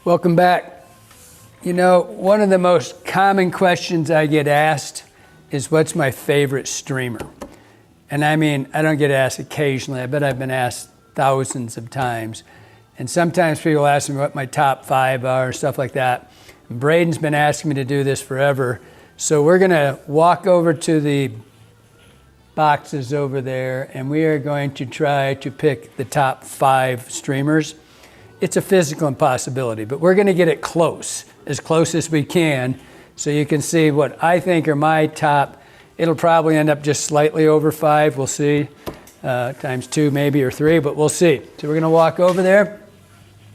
Welcome back. You know, one of the most common questions I get asked is what's my favorite streamer? And I mean, I don't get asked occasionally. I bet I've been asked thousands of times. And sometimes people ask me what my top 5 are, stuff like that. And Braden's been asking me to do this forever. So we're gonna walk over to the boxes over there and we are going to try to pick the top 5 streamers. It's a physical impossibility, but we're gonna get it close as we can, so you can see what I think are my top. It'll probably end up just slightly over 5, we'll see, times 2 maybe, or 3, but we'll see. So we're gonna walk over there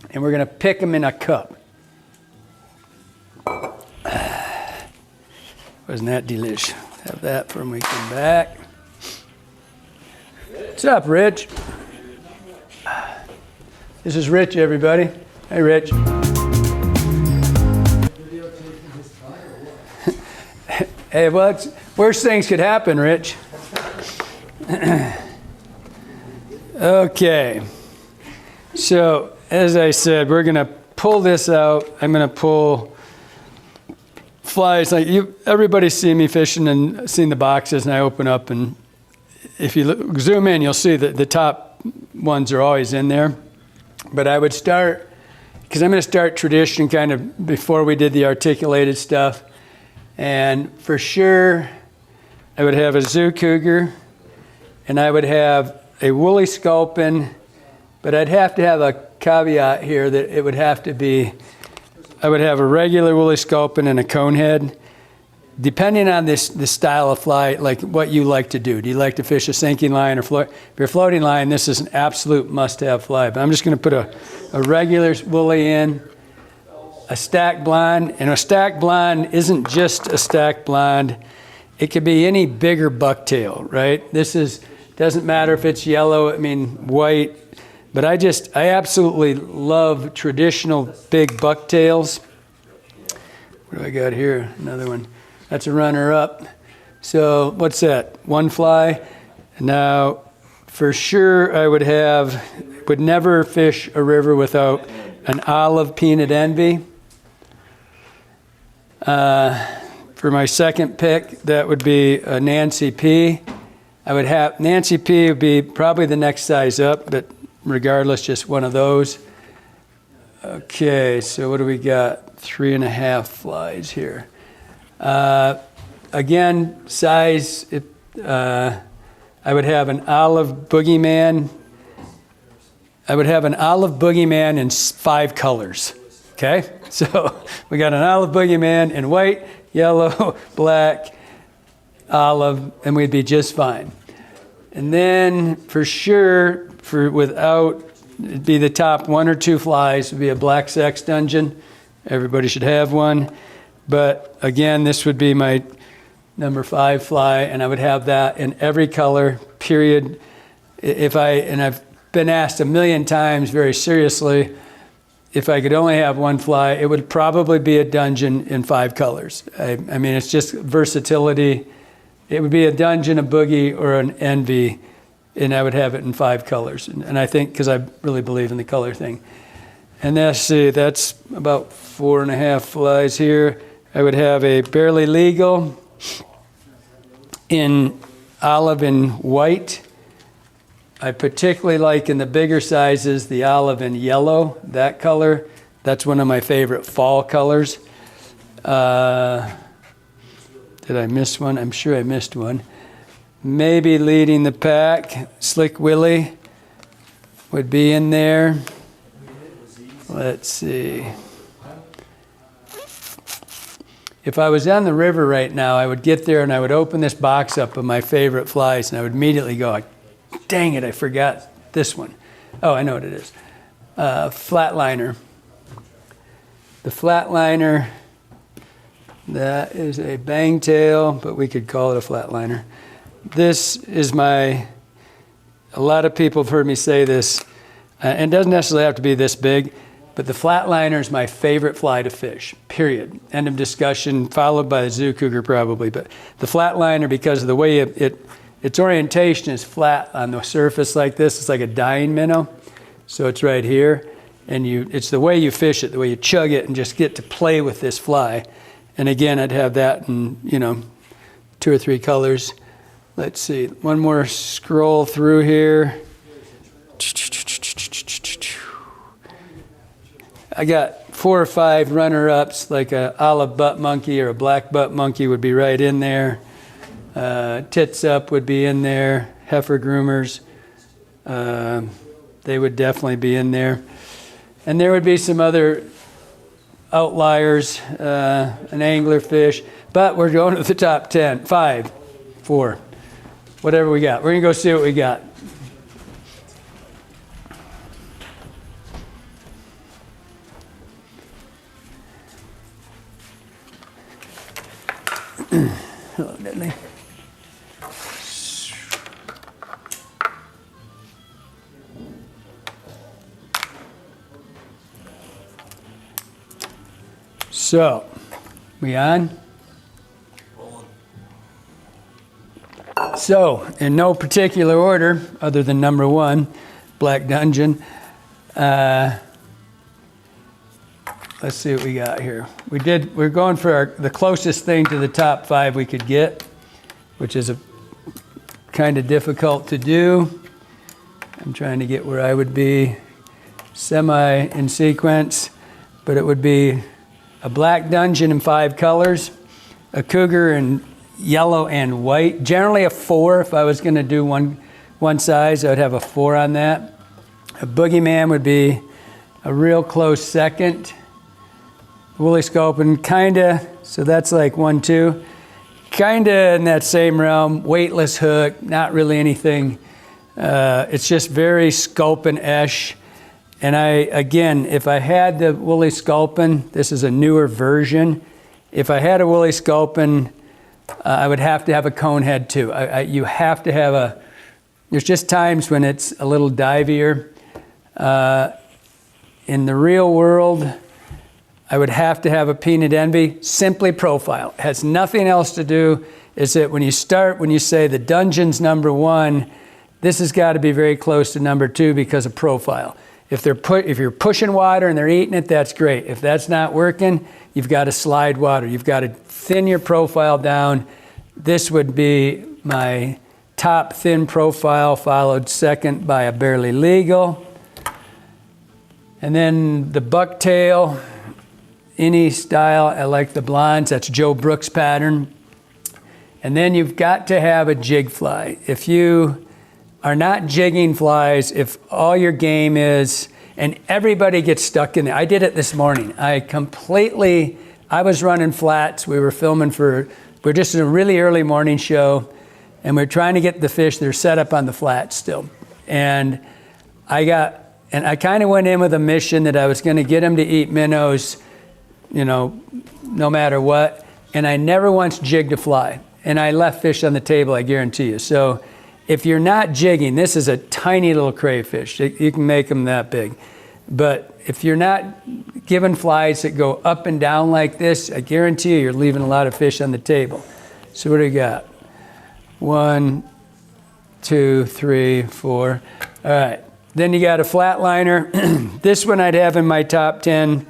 and we're gonna pick them in a cup. Wasn't that delish? Have that when we come back. What's up, Rich? This is Rich, everybody. Hey, Rich. Hey, well, worse things could happen, Rich. Okay. So, as I said, we're going to pull this out. I'm going to pull flies. Like everybody's seen me fishing and seen the boxes, and I open up, and if you zoom in, you'll see that the top ones are always in there. But I would start, because I'm going to start tradition kind of before we did the articulated stuff. And for sure, I would have a zoo cougar, and I would have a woolly sculpin, but I'd have to have a caveat here that it would have to be, I would have a regular woolly sculpin and a conehead. Depending on the style of fly, like what you like to do. Do you like to fish a sinking line or float? If you're a floating line, this is an absolute must-have fly. But I'm just going to put a regular woolly in, a stack blind. And a stack blind isn't just a stack blind. It could be any bigger bucktail, right? Doesn't matter if it's yellow, I mean white. But I absolutely love traditional big bucktails. What do I got here? Another one. That's a runner-up. So what's that? 1 fly. Now, for sure, I would never fish a river without an olive peanut envy. For my second pick, that would be a Nancy P. Nancy P would be probably the next size up, but regardless, just one of those. Okay, so what do we got? 3.5 flies here. Again, size, I would have an olive boogeyman. I would have an olive boogeyman in 5 colors, okay? So we got an olive boogeyman in white, yellow, black, olive, and we'd be just fine. And then for sure, it'd be the top 1 or 2 flies, would be a black sex dungeon. Everybody should have one. But again, this would be my number 5 fly, and I would have that in every color, period. And I've been asked a million times very seriously, if I could only have 1 fly, it would probably be a dungeon in 5 colors. I mean, it's just versatility. It would be a dungeon, a boogie, or an envy, and I would have it in 5 colors. And I think, because I really believe in the color thing. And that's about 4.5 flies here. I would have a barely legal in olive and white. I particularly like in the bigger sizes the olive and yellow, that color. That's one of my favorite fall colors. Did I miss one? I'm sure I missed one. Maybe leading the pack, Slick Willie would be in there. Let's see. If I was on the river right now, I would get there and I would open this box up of my favorite flies, and I would immediately go, dang it, I forgot this one. Oh, I know what it is. Flatliner. The flatliner, that is a bangtail, but we could call it a flatliner. This is a lot of people have heard me say this, and it doesn't necessarily have to be this big, but the flatliner is my favorite fly to fish, period. End of discussion, followed by the zoo cougar probably. But the flatliner, because of the way its orientation is flat on the surface like this, it's like a dying minnow. So it's right here. And it's the way you fish it, the way you chug it and just get to play with this fly. And again, I'd have that in, 2 or 3 colors. Let's see, one more scroll through here. I got 4 or 5 runner-ups, like a olive butt monkey or a black butt monkey would be right in there. Tits up would be in there. Heifer groomers, they would definitely be in there. And there would be some other outliers, an anglerfish, but we're going to the top 10, 5, 4, whatever we got. We're gonna go see what we got. Hello, Dudley. So, we on? So, in no particular order, other than number 1, Black Dungeon. Let's see what we got here. We're going for the closest thing to the top 5 we could get, which is kind of difficult to do. I'm trying to get where I would be semi in sequence, but it would be a Black Dungeon in 5 colors, a cougar in yellow and white, generally a 4. If I was going to do one size, I would have a 4 on that. A boogeyman would be a real close second. Woolly sculpin, kinda, so that's like 1, 2. Kinda in that same realm, weightless hook, not really anything. It's just very sculpin-esque. And again, if I had the woolly sculpin, this is a newer version. If I had a woolly sculpin, I would have to have a cone head too. You have to have there's just times when it's a little divier. In the real world, I would have to have a peanut envy, simply profile. It has nothing else to do. Is that when you say the dungeon's number 1, this has got to be very close to number 2 because of profile. If you're pushing water and they're eating it, that's great. If that's not working, you've got to slide water. You've got to thin your profile down. This would be my top thin profile, followed second by a barely legal. And then the bucktail, any style, I like the blondes. That's Joe Brooks pattern. And then you've got to have a jig fly. If you are not jigging flies, if all your game is, and everybody gets stuck in there. I did it this morning. I was running flats. We were filming we're just in a really early morning show, and we're trying to get the fish. They're set up on the flats still. And I kind of went in with a mission that I was going to get them to eat minnows, no matter what. And I never once jigged a fly. And I left fish on the table, I guarantee you. So if you're not jigging, this is a tiny little crayfish. You can make them that big. But if you're not giving flies that go up and down like this, I guarantee you're leaving a lot of fish on the table. So what do we got? 1, 2, 3, 4. All right. Then you got a flatliner. This one I'd have in my top 10.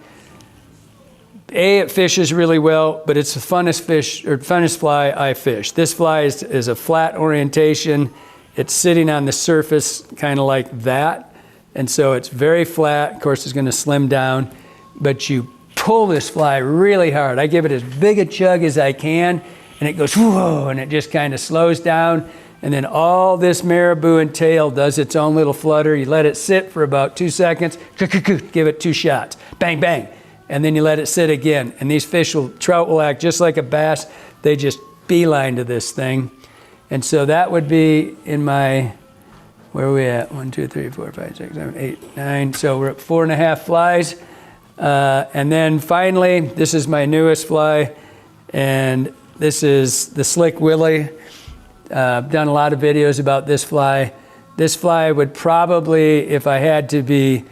It fishes really well, but it's the funnest fly I fish. This fly is a flat orientation. It's sitting on the surface kind of like that. And so it's very flat. Of course, it's going to slim down, but you pull this fly really hard. I give it as big a chug as I can, and it goes, whoa, and it just kind of slows down. And then all this marabou and tail does its own little flutter. You let it sit for about 2 seconds, give it 2 shots, bang, bang. And then you let it sit again. And these trout will act just like a bass. They just beeline to this thing. And so that would be in my, where are we at? 1, 2, 3, 4, 5, 6, 7, 8, 9. So we're at 4.5 flies. And then finally, this is my newest fly. And this is the Slick Willie. I've done a lot of videos about this fly. This fly would probably, if I had to be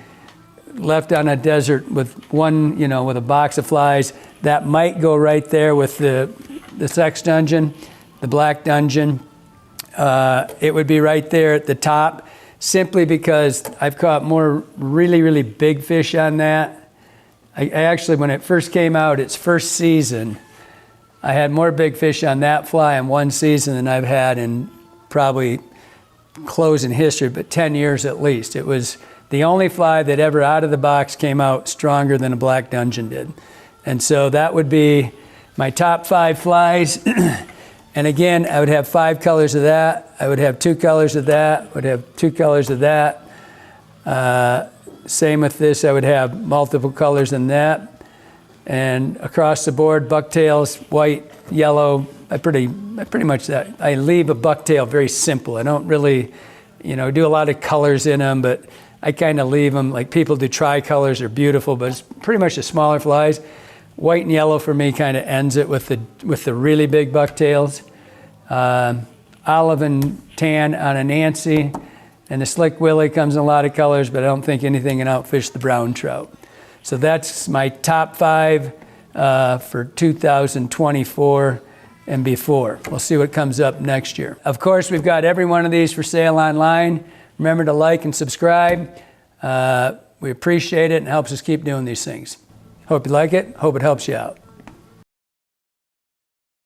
left on a desert with with a box of flies, that might go right there with the sex dungeon, the Black Dungeon. It would be right there at the top simply because I've caught more really, really big fish on that. I actually, when it first came out, its first season, I had more big fish on that fly in one season than I've had in probably closing history, but 10 years at least. It was the only fly that ever out of the box came out stronger than a black dudgeon did. And so that would be my top 5 flies. And again, I would have 5 colors of that. I would have 2 colors of that. I would have 2 colors of that. Same with this, I would have multiple colors in that. And across the board, bucktails, white, yellow, I pretty much I leave a bucktail very simple. I don't really, do a lot of colors in them, but I kind of leave them, like people do tricolors, they're beautiful, but it's pretty much the smaller flies. White and yellow for me kind of ends it with the really big bucktails. Olive and tan on a Nancy, and the Slick Willie comes in a lot of colors, but I don't think anything can outfish the brown trout. So that's my top 5 for 2024 and before. We'll see what comes up next year. Of course, we've got every one of these for sale online. Remember to like and subscribe. We appreciate it and it helps us keep doing these things. Hope you like it. Hope it helps you out.